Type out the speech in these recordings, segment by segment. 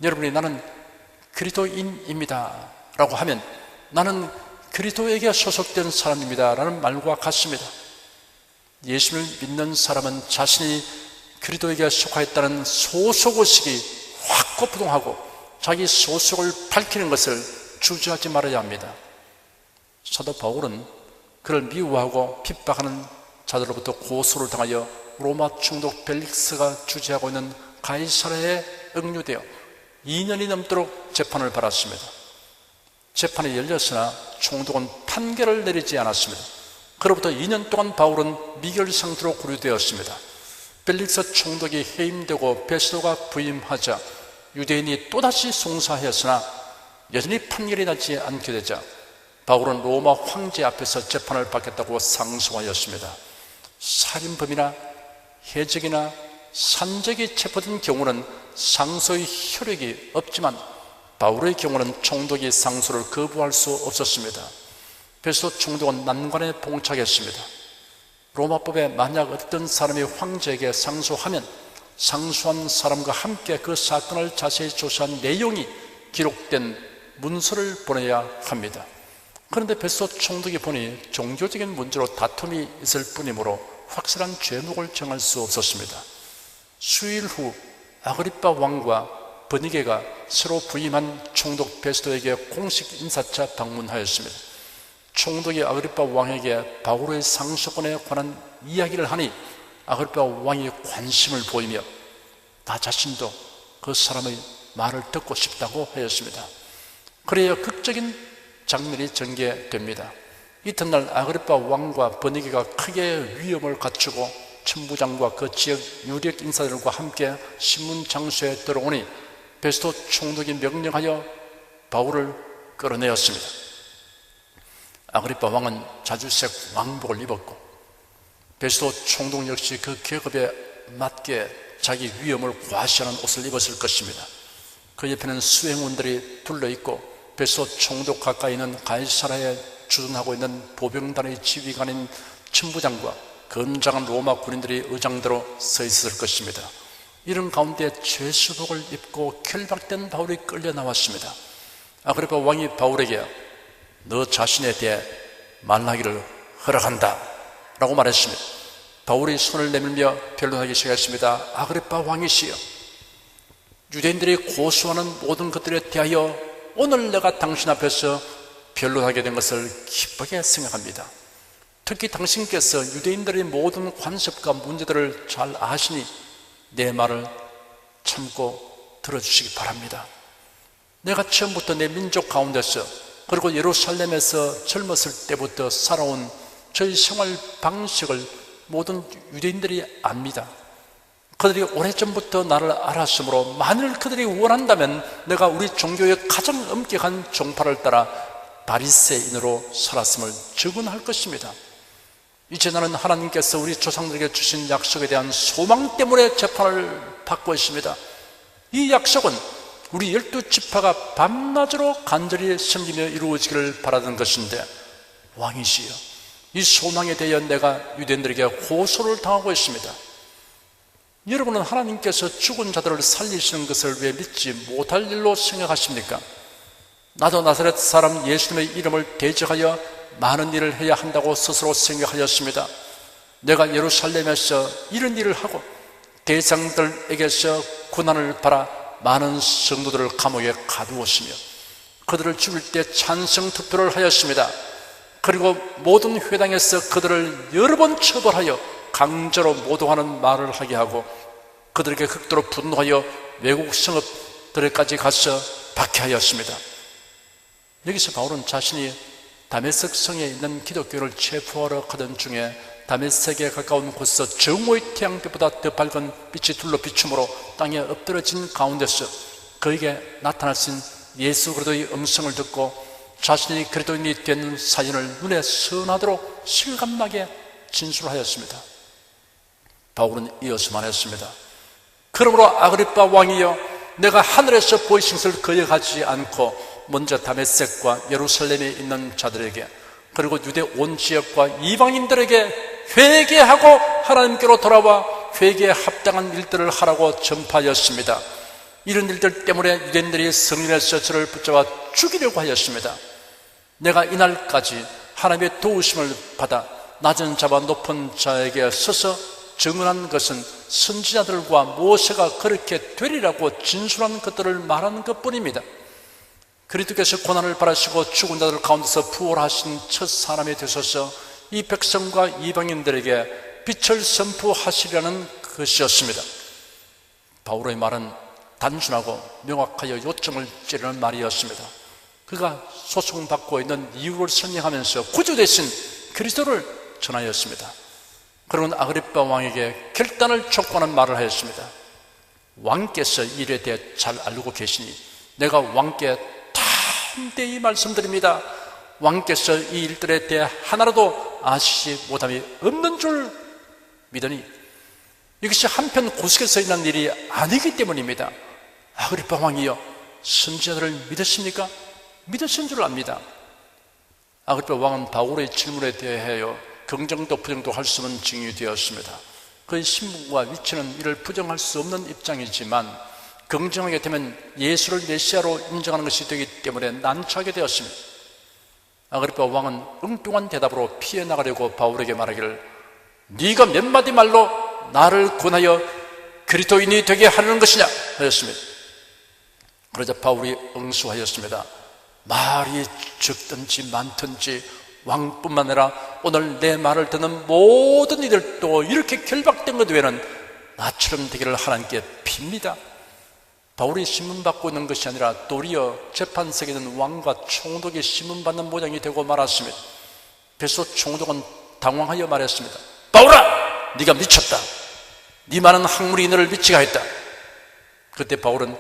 여러분이 나는 그리스도인입니다 라고 하면 나는 그리스도에게 소속된 사람입니다 라는 말과 같습니다. 예수를 믿는 사람은 자신이 그리스도에게 속하였다는 소속의식이 확고부동하고 자기 소속을 밝히는 것을 주저하지 말아야 합니다. 사도 바울은 그를 미워하고 핍박하는 자들로부터 고소를 당하여 로마 총독 벨릭스가 주재하고 있는 가이사랴에 억류되어 2년이 넘도록 재판을 받았습니다. 재판이 열렸으나 총독은 판결을 내리지 않았습니다. 그로부터 2년 동안 바울은 미결 상태로 구류되었습니다. 벨릭스 총독이 해임되고 베스도가 부임하자 유대인이 또다시 송사하였으나 여전히 판결이 나지 않게 되자 바울은 로마 황제 앞에서 재판을 받겠다고 상소하였습니다. 살인범이나 해적이나 산적이 체포된 경우는 상소의 효력이 없지만 바울의 경우는 총독이 상소를 거부할 수 없었습니다. 베스도 총독은 난관에 봉착했습니다. 로마법에 만약 어떤 사람이 황제에게 상소하면 상소한 사람과 함께 그 사건을 자세히 조사한 내용이 기록된 문서를 보내야 합니다. 그런데 베스도 총독이 보니 종교적인 문제로 다툼이 있을 뿐이므로 확실한 죄목을 정할 수 없었습니다. 수일 후 아그리빠 왕과 버니게가 새로 부임한 총독 베스도에게 공식 인사차 방문하였습니다. 총독이 아그리빠 왕에게 바울의 상소권에 관한 이야기를 하니 아그리빠 왕이 관심을 보이며 나 자신도 그 사람의 말을 듣고 싶다고 하였습니다. 그래야 극적인 장면이 전개됩니다. 이튿날 아그리빠 왕과 버니게가 크게 위험을 갖추고 천부장과 그 지역 유력 인사들과 함께 신문 장소에 들어오니 베스도 총독이 명령하여 바울을 끌어내었습니다. 아그리빠 왕은 자주색 왕복을 입었고 베스도 총독 역시 그 계급에 맞게 자기 위험을 과시하는 옷을 입었을 것입니다. 그 옆에는 수행원들이 둘러있고 베스도 총독 가까이 있는 가이사랴에 주둔하고 있는 보병단의 지휘관인 천부장과 건장한 로마 군인들이 의장대로 서 있을 것입니다. 이런 가운데 죄수복을 입고 결박된 바울이 끌려 나왔습니다. 아그리빠 왕이 바울에게 너 자신에 대해 말하기를 허락한다 라고 말했습니다. 바울이 손을 내밀며 변론하기 시작했습니다. 아그리빠 왕이시여, 유대인들이 고소하는 모든 것들에 대하여 오늘 내가 당신 앞에서 변론하게 된 것을 기쁘게 생각합니다. 특히 당신께서 유대인들의 모든 관습과 문제들을 잘 아시니 내 말을 참고 들어주시기 바랍니다. 내가 처음부터 내 민족 가운데서 그리고 예루살렘에서 젊었을 때부터 살아온 저희 생활 방식을 모든 유대인들이 압니다. 그들이 오래전부터 나를 알았으므로 만일 그들이 원한다면 내가 우리 종교의 가장 엄격한 종파를 따라 바리새인으로 살았음을 증언할 것입니다. 이제 나는 하나님께서 우리 조상들에게 주신 약속에 대한 소망 때문에 재판을 받고 있습니다. 이 약속은 우리 12지파가 밤낮으로 간절히 섬기며 이루어지기를 바라던 것인데 왕이시여, 이 소망에 대하여 내가 유대인들에게 고소를 당하고 있습니다. 여러분은 하나님께서 죽은 자들을 살리시는 것을 왜 믿지 못할 일로 생각하십니까? 나도 나사렛 사람 예수님의 이름을 대적하여 많은 일을 해야 한다고 스스로 생각하였습니다. 내가 예루살렘에서 이런 일을 하고 대장들에게서 고난을 받아 많은 성도들을 감옥에 가두었으며 그들을 죽일 때 찬성 투표를 하였습니다. 그리고 모든 회당에서 그들을 여러 번 처벌하여 강제로 모독하는 말을 하게 하고 그들에게 극도로 분노하여 외국 성읍들에까지 가서 박해하였습니다. 여기서 바울은 자신이 다메섹 성에 있는 기독교를 체포하러 가던 중에 다메섹에 가까운 곳에서 정오의 태양빛보다 더 밝은 빛이 둘러 비춤으로 땅에 엎드러진 가운데서 그에게 나타나신 예수 그리스도의 음성을 듣고 자신이 그리스도인이 된 사연을 눈에 선하도록 실감나게 진술하였습니다. 바울은 이어서 말했습니다. 그러므로 아그리빠 왕이여, 내가 하늘에서 보이신 것을 거역하지 않고 먼저 다메섹과 예루살렘에 있는 자들에게 그리고 유대 온 지역과 이방인들에게 회개하고 하나님께로 돌아와 회개에 합당한 일들을 하라고 전파하였습니다. 이런 일들 때문에 유대인들이 성전에서 저를 붙잡아 죽이려고 하였습니다. 내가 이날까지 하나님의 도우심을 받아 낮은 자와 높은 자에게 서서 증언한 것은 선지자들과 모세가 그렇게 되리라고 진술한 것들을 말하는 것뿐입니다. 그리스도께서 고난을 받으시고 죽은 자들 가운데서 부활하신 첫 사람이 되셔서 이 백성과 이방인들에게 빛을 선포하시려는 것이었습니다. 바울의 말은 단순하고 명확하여 요점을 찌르는 말이었습니다. 그가 소송받고 있는 이유를 설명하면서 구주 되신 그리스도를 전하였습니다. 그러면 아그리빠 왕에게 결단을 촉구하는 말을 하였습니다. 왕께서 이 일에 대해 잘 알고 계시니 내가 왕께 담대히 말씀드립니다. 왕께서 이 일들에 대해 하나라도 아시지 못함이 없는 줄 믿으니 이것이 한편 구석에서 일어난 일이 아니기 때문입니다. 아그리빠 왕이여, 선지자들을 믿으십니까? 믿으신 줄 압니다. 아그리빠 왕은 바울의 질문에 대하여 긍정도 부정도 할 수 없는 증인이 되었습니다. 그의 신분과 위치는 이를 부정할 수 없는 입장이지만 긍정하게 되면 예수를 메시아로 인정하는 것이 되기 때문에 난처하게 되었습니다. 아그리빠 왕은 엉뚱한 대답으로 피해 나가려고 바울에게 말하기를 네가 몇 마디 말로 나를 권하여 그리스도인이 되게 하려는 것이냐 하였습니다. 그러자 바울이 응수하였습니다. 말이 적든지 많든지 왕뿐만 아니라 오늘 내 말을 듣는 모든 이들도 이렇게 결박된 것 외에는 나처럼 되기를 하나님께 빕니다. 바울이 신문받고 있는 것이 아니라 도리어 재판석에 있는 왕과 총독이 신문받는 모양이 되고 말았습니다. 그래서 총독은 당황하여 말했습니다. 바울아, 네가 미쳤다. 네 많은 학문이 너를 미치게 하였다. 그때 바울은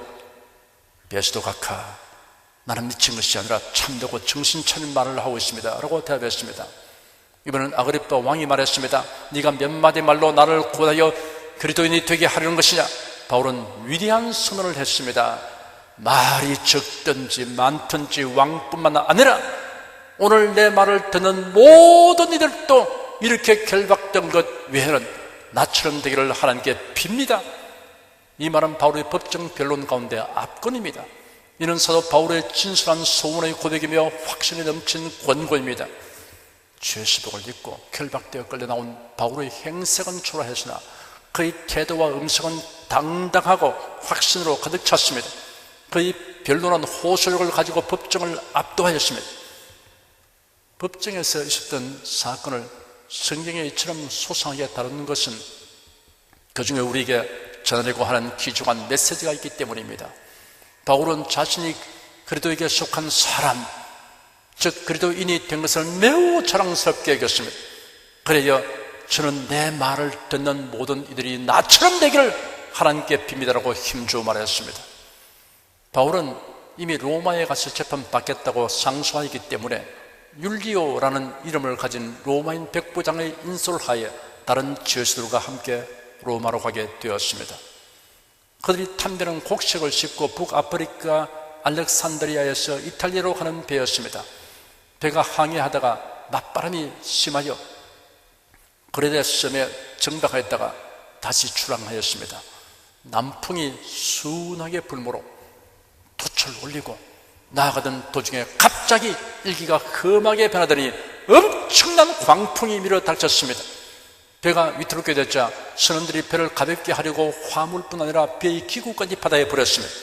베스도 각하, 나는 미친 것이 아니라 참되고 정신 차린 말을 하고 있습니다 라고 대답했습니다. 이번엔 아그리빠 왕이 말했습니다. 네가 몇 마디 말로 나를 고하여 그리스도인이 되게 하려는 것이냐? 바울은 위대한 선언을 했습니다. 말이 적든지 많든지 왕뿐만 아니라 오늘 내 말을 듣는 모든 이들도 이렇게 결박된 것 외에는 나처럼 되기를 하나님께 빕니다. 이 말은 바울의 법정 변론 가운데 압권입니다. 이는 사도 바울의 진솔한 소원의 고백이며 확신이 넘친 권고입니다. 죄수복을 입고 결박되어 끌려나온 바울의 행색은 초라했으나 그의 태도와 음성은 당당하고 확신으로 가득 찼습니다. 그의 변론한 호소력을 가지고 법정을 압도하였습니다. 법정에서 있었던 사건을 성경에 이처럼 소상하게 다루는 것은 그중에 우리에게 전하려고 하는 귀중한 메시지가 있기 때문입니다. 바울은 자신이 그리스도에게 속한 사람, 즉 그리스도인이 된 것을 매우 자랑스럽게 여겼습니다. 그래야 저는 내 말을 듣는 모든 이들이 나처럼 되기를 하나님께 빕니다라고 힘주어 말했습니다. 바울은 이미 로마에 가서 재판받겠다고 상소하기 때문에 율리오라는 이름을 가진 로마인 백부장의 인솔 하에 다른 죄수들과 함께 로마로 가게 되었습니다. 그들이 탐대는 곡식을 싣고 북아프리카 알렉산드리아에서 이탈리아로 가는 배였습니다. 배가 항해하다가 맞바람이 심하여 그레데 섬에 정박하였다가 다시 출항하였습니다. 남풍이 순하게 불모로 돛을 올리고 나아가던 도중에 갑자기 일기가 험하게 변하더니 엄청난 광풍이 밀어 닥쳤습니다. 배가 위태롭게 됐자 선원들이 배를 가볍게 하려고 화물뿐 아니라 배의 기구까지 바다에 버렸습니다.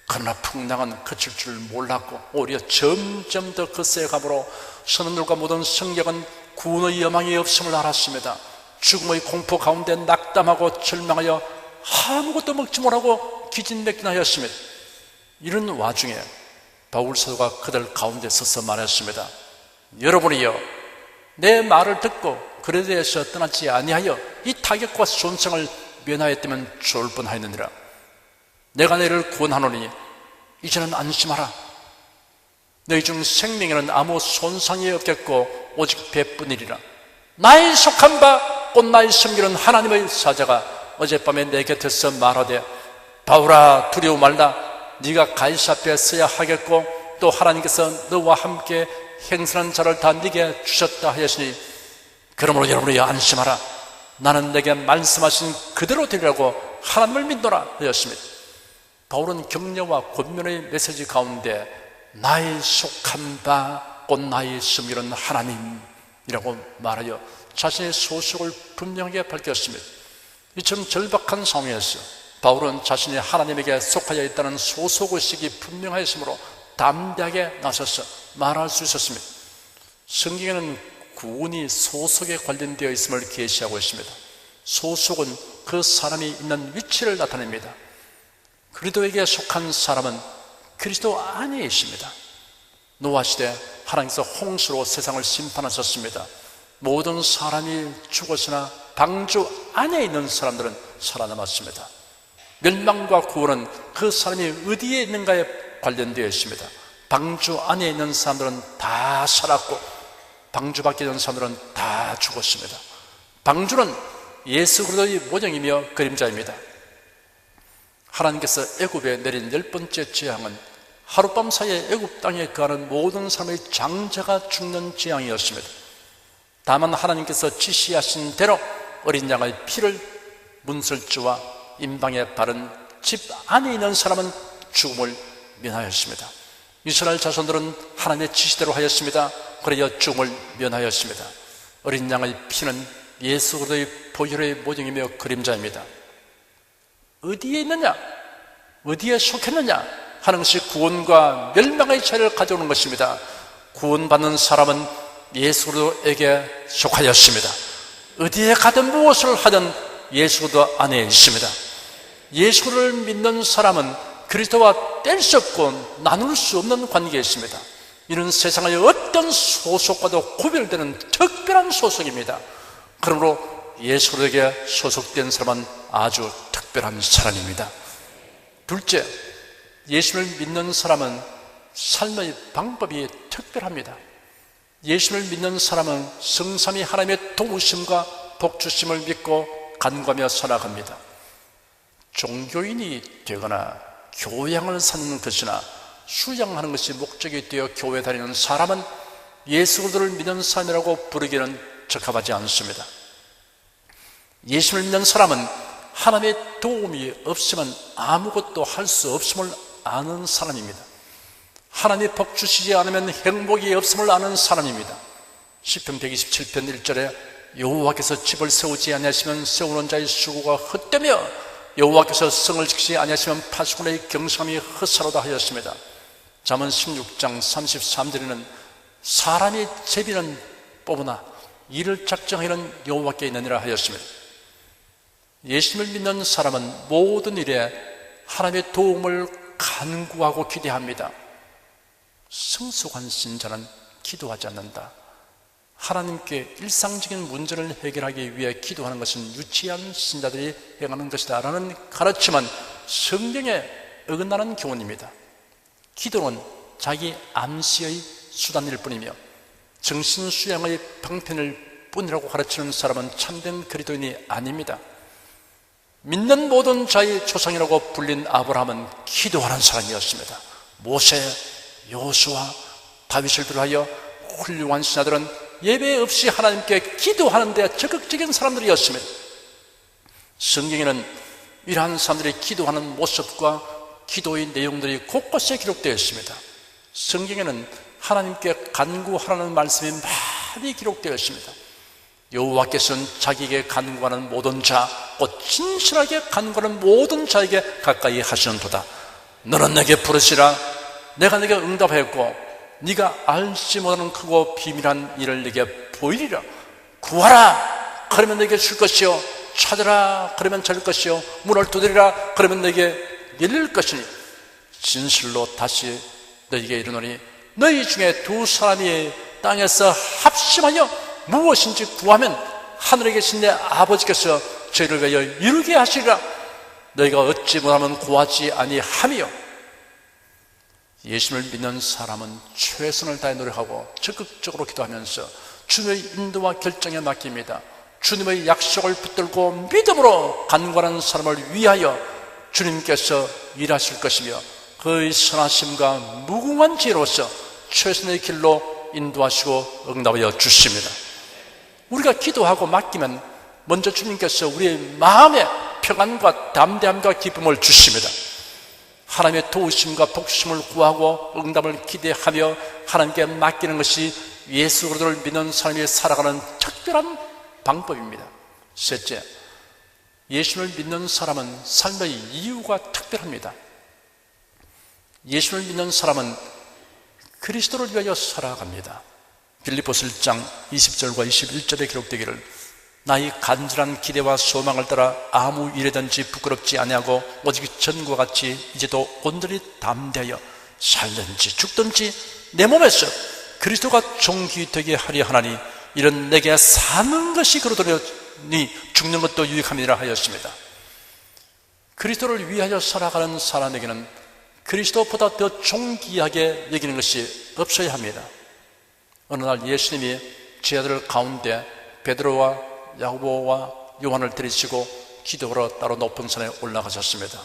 그러나 풍랑은 그칠 줄 몰랐고 오히려 점점 더 거세게 가므로 선원들과 모든 성격은 구원의 여망이 없음을 알았습니다. 죽음의 공포 가운데 낙담하고 절망하여 아무것도 먹지 못하고 기진맥진하였습니다. 이런 와중에 바울 사도가 그들 가운데 서서 말했습니다. 여러분이여, 내 말을 듣고 그레데에서 떠나지 아니하여 이 타격과 손상을 면하였다면 좋을 뻔하였느니라. 내가 너희를 구원하노니 이제는 안심하라. 너희 중 생명에는 아무 손상이 없겠고 오직 배뿐이리라. 나의 속한 바 곧 나의 섬기는 하나님의 사자가 어젯밤에 내 곁에서 말하되 바울아 두려워 말라. 네가 가이사 앞에 서야 하겠고 또 하나님께서 너와 함께 행선한 자를 다 네게 주셨다 하였으니 그러므로 여러분이 안심하라. 나는 내게 말씀하신 그대로 되리라고 하나님을 믿노라 하였습니다. 바울은 격려와 권면의 메시지 가운데 나의 속한 바 곧 나의 섬기는 하나님이라고 말하여 자신의 소속을 분명하게 밝혔습니다. 이처럼 절박한 상황에서 바울은 자신이 하나님에게 속하여 있다는 소속의식이 분명하였으므로 담대하게 나서서 말할 수 있었습니다. 성경에는 구원이 소속에 관련되어 있음을 계시하고 있습니다. 소속은 그 사람이 있는 위치를 나타냅니다. 그리스도에게 속한 사람은 그리스도 안에 있습니다. 노아 시대 하나님께서 홍수로 세상을 심판하셨습니다. 모든 사람이 죽었으나 방주 안에 있는 사람들은 살아남았습니다. 멸망과 구원은 그 사람이 어디에 있는가에 관련되어 있습니다. 방주 안에 있는 사람들은 다 살았고 방주 밖에 있는 사람들은 다 죽었습니다. 방주는 예수 그리스도의 모형이며 그림자입니다. 하나님께서 애굽에 내린 10번째 재앙은 하룻밤 사이에 애굽 땅에 거하는 모든 사람의 장자가 죽는 재앙이었습니다. 다만 하나님께서 지시하신 대로 어린 양의 피를 문설주와 임방에 바른 집 안에 있는 사람은 죽음을 면하였습니다. 이스라엘 자손들은 하나님의 지시대로 하였습니다. 그래야 죽음을 면하였습니다. 어린 양의 피는 예수 그리스도의 보혈의 모형이며 그림자입니다. 어디에 있느냐? 어디에 속했느냐? 하는 것이 구원과 멸망의 차이를 가져오는 것입니다. 구원받는 사람은 예수 그리스도에게 속하였습니다. 어디에 가든 무엇을 하든 예수 그리스도 안에 있습니다. 예수를 믿는 사람은 그리스도와 뗄 수 없고 나눌 수 없는 관계에 있습니다. 이는 세상의 어떤 소속과도 구별되는 특별한 소속입니다. 그러므로 예수 그리스도에게 소속된 사람은 아주 특별한 사람입니다. 둘째, 예수를 믿는 사람은 삶의 방법이 특별합니다. 예수를 믿는 사람은 성삼위 하나님의 도우심과 복주심을 믿고 간구하며 살아갑니다. 종교인이 되거나 교양을 쌓는 것이나 수양하는 것이 목적이 되어 교회 다니는 사람은 예수 그리스도를 믿는 사람이라고 부르기는 적합하지 않습니다. 예수를 믿는 사람은 하나님의 도움이 없으면 아무것도 할 수 없음을 아는 사람입니다. 하나님이 복 주시지 않으면 행복이 없음을 아는 사람입니다. 시편 127편 1절에 여호와께서 집을 세우지 아니하시면 세우는 자의 수고가 헛되며 여호와께서 성을 지키지 아니하시면 파수꾼의 경성함이 헛사로다 하였습니다. 잠언 16장 33절에는 사람이 제비는 뽑으나 이를 작정하는 여호와께 있느니라 하였습니다. 예수님을 믿는 사람은 모든 일에 하나님의 도움을 간구하고 기대합니다. 성숙한 신자는 기도하지 않는다. 하나님께 일상적인 문제를 해결하기 위해 기도하는 것은 유치한 신자들이 행하는 것이다 라는 가르침은 성경에 어긋나는 교훈입니다. 기도는 자기 암시의 수단일 뿐이며 정신수양의 방편일 뿐이라고 가르치는 사람은 참된 그리스도인이 아닙니다. 믿는 모든 자의 조상이라고 불린 아브라함은 기도하는 사람이었습니다. 모세, 여호수아, 다윗을 비롯하여 훌륭한 신하들은 예배 없이 하나님께 기도하는 데 적극적인 사람들이었습니다. 성경에는 이러한 사람들이 기도하는 모습과 기도의 내용들이 곳곳에 기록되어 있습니다. 성경에는 하나님께 간구하라는 말씀이 많이 기록되어 있습니다. 여호와께서는 자기에게 간구하는 모든 자, 곧 진실하게 간구하는 모든 자에게 가까이 하시는도다. 너는 내게 부르시라. 내가 네게 응답하였고 네가 알지 못하는 크고 비밀한 일을 네게 보이리라. 구하라. 그러면 네게 줄 것이요. 찾으라. 그러면 찾을 것이요. 문을 두드리라. 그러면 네게 열릴 것이니 진실로 다시 너희에게 이르노니 너희 중에 두 사람이 땅에서 합심하여 무엇인지 구하면 하늘에 계신 내 아버지께서 저희를 위하여 이루게 하시리라. 너희가 얻지 못하면 구하지 아니하며. 예수를 믿는 사람은 최선을 다해 노력하고 적극적으로 기도하면서 주님의 인도와 결정에 맡깁니다. 주님의 약속을 붙들고 믿음으로 간구하는 사람을 위하여 주님께서 일하실 것이며 그의 선하심과 무궁한 지혜로서 최선의 길로 인도하시고 응답하여 주십니다. 우리가 기도하고 맡기면 먼저 주님께서 우리의 마음에 평안과 담대함과 기쁨을 주십니다. 하나님의 도우심과 복심을 구하고 응답을 기대하며 하나님께 맡기는 것이 예수 그리스도를 믿는 사람이 살아가는 특별한 방법입니다. 셋째, 예수를 믿는 사람은 삶의 이유가 특별합니다. 예수를 믿는 사람은 그리스도를 위하여 살아갑니다. 빌립보서 1장 20절과 21절에 기록되기를 나의 간절한 기대와 소망을 따라 아무 일에든지 부끄럽지 아니하고 오직 전과 같이 이제도 온전히 담대하여 살든지 죽든지 내 몸에서 그리스도가 존귀되게 하려 하나니 이런 내게 사는 것이 그러더니 죽는 것도 유익함이라 하였습니다. 그리스도를 위하여 살아가는 사람에게는 그리스도보다 더 존귀하게 여기는 것이 없어야 합니다. 어느 날 예수님이 제자들 가운데 베드로와 야고보와 요한을 데리시고 기도하러 따로 높은 산에 올라가셨습니다.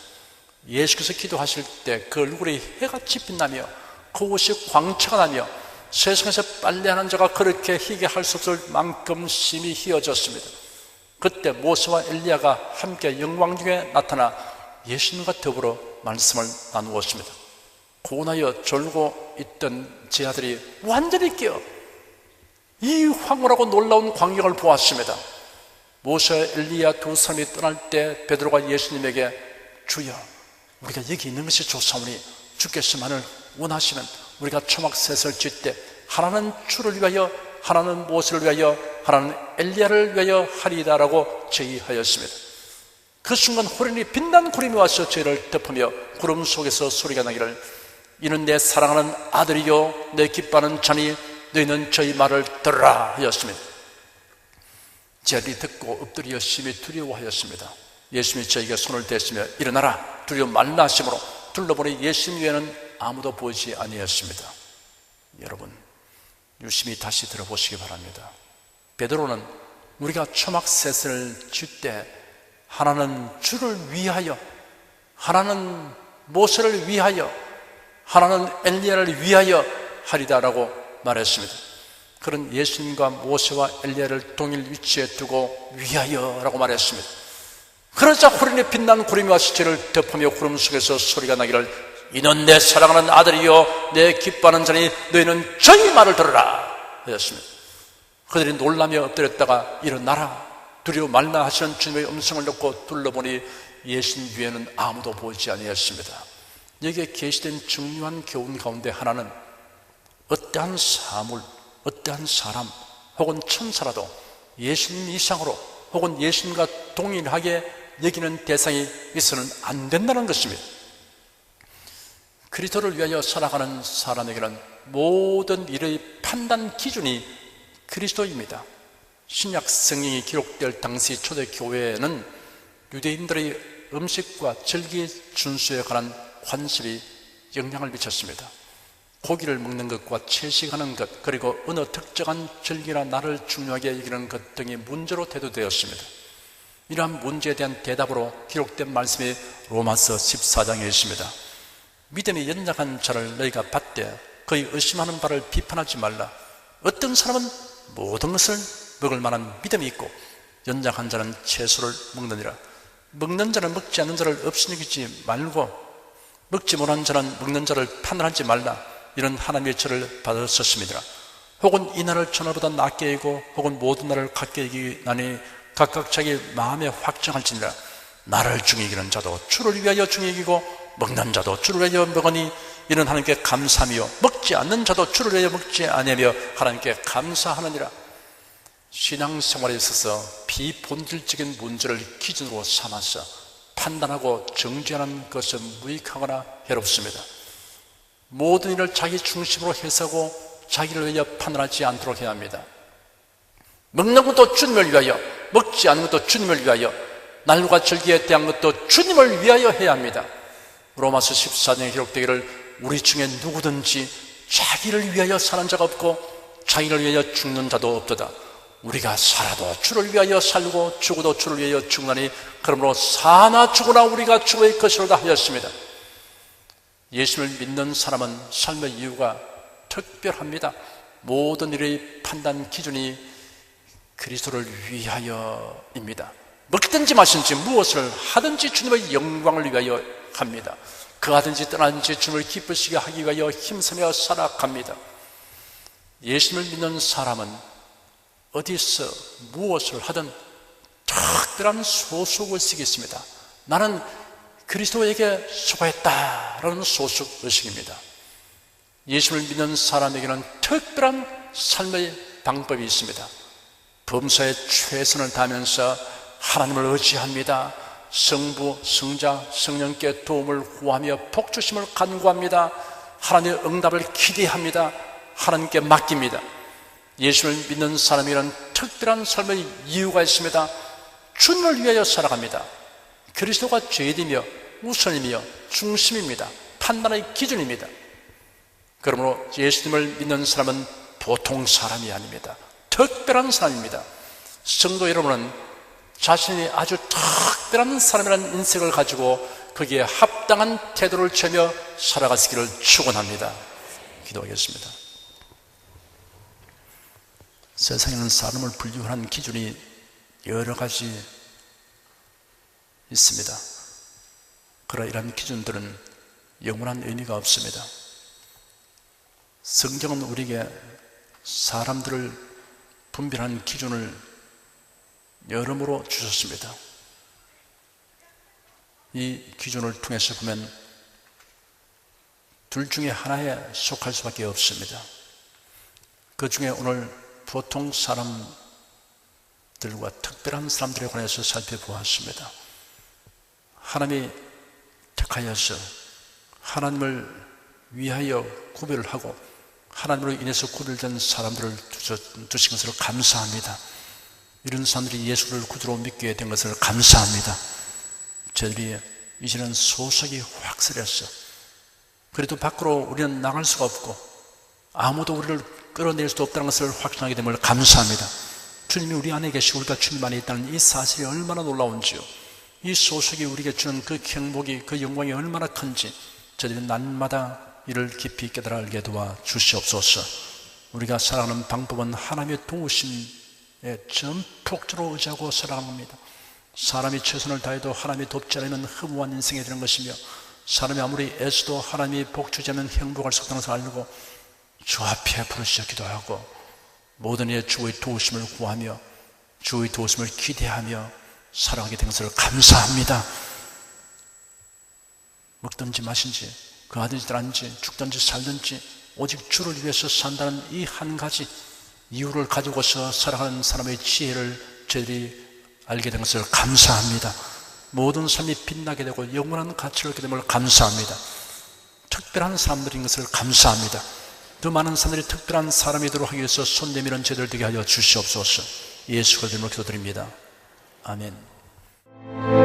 예수께서 기도하실 때 그 얼굴에 해같이 빛나며 그 옷이 광채가 나며 세상에서 빨래하는 자가 그렇게 희게 할 수 없을 만큼 심히 희어졌습니다. 그때 모세와 엘리야가 함께 영광 중에 나타나 예수님과 더불어 말씀을 나누었습니다. 고나여 졸고 있던 제자들이 완전히 깨어 이 황홀하고 놀라운 광경을 보았습니다. 모세, 엘리야 두 사람이 떠날 때 베드로가 예수님에게 주여, 우리가 여기 있는 것이 좋사오니 주께서만을 원하시면 우리가 초막셋을 지을 때 하나는 주를 위하여, 하나는 모세를 위하여, 하나는 엘리야를 위하여 하리이다라고 제의하였습니다. 그 순간 호련히 빛난 구름이 와서 저희를 덮으며 구름 속에서 소리가 나기를 이는 내 사랑하는 아들이요 내 기뻐하는 자니 너희는 저희 말을 들으라 하였습니다. 제자들이 듣고 엎드려 심히 두려워하였습니다. 예수님이 저에게 손을 대시며 일어나라 두려워 말라 하심으로 둘러보니 예수님 외에는 아무도 보이지 아니었습니다. 여러분 유심히 다시 들어보시기 바랍니다. 베드로는 우리가 초막셋을 칠 때 하나는 주를 위하여, 하나는 모세를 위하여, 하나는 엘리야를 위하여 하리다라고 말했습니다. 그런 예수님과 모세와 엘리야를 동일 위치에 두고 위하여라고 말했습니다. 그러자 호련히 빛난 구름이 와서 저를 덮으며 구름 속에서 소리가 나기를 이는 내 사랑하는 아들이요 내 기뻐하는 자니 너희는 저희 말을 들으라 하였습니다. 그들이 놀라며 엎드렸다가 일어나라 두려워 말라 하시는 주님의 음성을 듣고 둘러보니 예수님 위에는 아무도 보이지 아니했습니다. 여기에 계시된 중요한 교훈 가운데 하나는 어떠한 사물, 어떠한 사람 혹은 천사라도 예수님 이상으로 혹은 예수님과 동일하게 여기는 대상이 있어서는 안 된다는 것입니다. 그리스도를 위하여 살아가는 사람에게는 모든 일의 판단 기준이 그리스도입니다. 신약 성경이 기록될 당시 초대교회에는 유대인들의 음식과 절기 준수에 관한 관습이 영향을 미쳤습니다. 고기를 먹는 것과 채식하는 것 그리고 어느 특정한 절기나 날을 중요하게 여기는 것 등이 문제로 대두되었습니다. 이러한 문제에 대한 대답으로 기록된 말씀이 로마서 14장에 있습니다. 믿음이 연약한 자를 너희가 받되 그의 의심하는 바를 비판하지 말라. 어떤 사람은 모든 것을 먹을 만한 믿음이 있고 연약한 자는 채소를 먹느니라. 먹는 자는 먹지 않는 자를 없이 여기지 말고 먹지 못하는 자는 먹는 자를 판단하지 말라. 이런 하나님의 절을 받았었습니다. 혹은 이 날을 전날보다 낮게 여기고 혹은 모든 날을 같게 여기나니 각각 자기 마음에 확정할지니라. 나를 중히 여기는 자도 주를 위하여 중히 여기고 먹는 자도 주를 위하여 먹으니 이는 하나님께 감사하며 먹지 않는 자도 주를 위하여 먹지 아니하며 하나님께 감사하느니라. 신앙생활에 있어서 비본질적인 문제를 기준으로 삼아서 판단하고 정죄하는 것은 무익하거나 해롭습니다. 모든 일을 자기 중심으로 해석하고 자기를 위하여 판단하지 않도록 해야 합니다. 먹는 것도 주님을 위하여, 먹지 않는 것도 주님을 위하여, 날과 절기에 대한 것도 주님을 위하여 해야 합니다. 로마서 14장에 기록되기를 우리 중에 누구든지 자기를 위하여 사는 자가 없고 자기를 위하여 죽는 자도 없도다. 우리가 살아도 주를 위하여 살고 죽어도 주를 위하여 죽나니 그러므로 사나 죽으나 우리가 주의 것이로다 하였습니다. 예수를 믿는 사람은 삶의 이유가 특별합니다. 모든 일의 판단 기준이 그리스도를 위하여입니다. 먹든지 마시든지 무엇을 하든지 주님의 영광을 위하여 합니다. 그하든지 떠나든지 주님을 기쁘시게 하기 위하여 힘쓰며 살아갑니다. 예수님을 믿는 사람은 어디서 무엇을 하든 특별한 소속의식이 있습니다. 나는 그리스도에게 속했다라는 소속의식입니다. 예수를 믿는 사람에게는 특별한 삶의 방법이 있습니다. 범사에 최선을 다하면서 하나님을 의지합니다. 성부, 성자, 성령께 도움을 구하며 복주심을 간구합니다. 하나님의 응답을 기대합니다. 하나님께 맡깁니다. 예수를 믿는 사람에게는 특별한 삶의 이유가 있습니다. 주님을 위하여 살아갑니다. 그리스도가 제일이며 우선이며 중심입니다. 판단의 기준입니다. 그러므로 예수님을 믿는 사람은 보통 사람이 아닙니다. 특별한 사람입니다. 성도 여러분은 자신이 아주 특별한 사람이라는 인식을 가지고 거기에 합당한 태도를 취하며 살아가시기를 축원합니다. 기도하겠습니다. 세상에는 사람을 분류하는 기준이 여러 가지 있습니다. 그러나 이러한 기준들은 영원한 의미가 없습니다. 성경은 우리에게 사람들을 분별하는 기준을 여러모로 주셨습니다. 이 기준을 통해서 보면 둘 중에 하나에 속할 수밖에 없습니다. 그 중에 오늘 보통 사람들과 특별한 사람들에 관해서 살펴보았습니다. 하나님이 택하여서 하나님을 위하여 구별을 하고 하나님으로 인해서 구별된 사람들을 두신 것을 감사합니다. 이런 사람들이 예수를 구주로 믿게 된 것을 감사합니다. 저들이 이제는 소속이 확실했어. 그래도 밖으로 우리는 나갈 수가 없고 아무도 우리를 끌어낼 수도 없다는 것을 확신하게 됨을 감사합니다. 주님이 우리 안에 계시고 우리가 주님 안에 있다는 이 사실이 얼마나 놀라운지요. 이 소속이 우리에게 주는 그 행복이, 그 영광이 얼마나 큰지 저들이 날마다 이를 깊이 깨달아 알게 도와 주시옵소서. 우리가 살아가는 방법은 하나님의 도우심에 전폭적으로 의지하고 살아가는 겁니다. 사람이 최선을 다해도 하나님이 돕지 않으면 허무한 인생이 되는 것이며, 사람이 아무리 애써도 하나님이 복주지 않으면 행복할 수 없다는 것을 알고 주 앞에 부르짖어 기도하고 모든 일에 주의 도우심을 구하며 주의 도우심을 기대하며 살아가게 된 것을 감사합니다. 먹든지 마신지 거하든지 떠나든지 죽든지 살든지 오직 주를 위해서 산다는 이 한 가지 이유를 가지고서 살아가는 사람의 지혜를 저희들이 알게 된 것을 감사합니다. 모든 삶이 빛나게 되고 영원한 가치를 얻게 됨을 감사합니다. 특별한 사람들인 것을 감사합니다. 더 많은 사람들이 특별한 사람이 되도록 하기 위해서 손 내미는 저희들 되게 하여 주시옵소서. 예수 그리스도의 이름으로 기도드립니다. 아멘.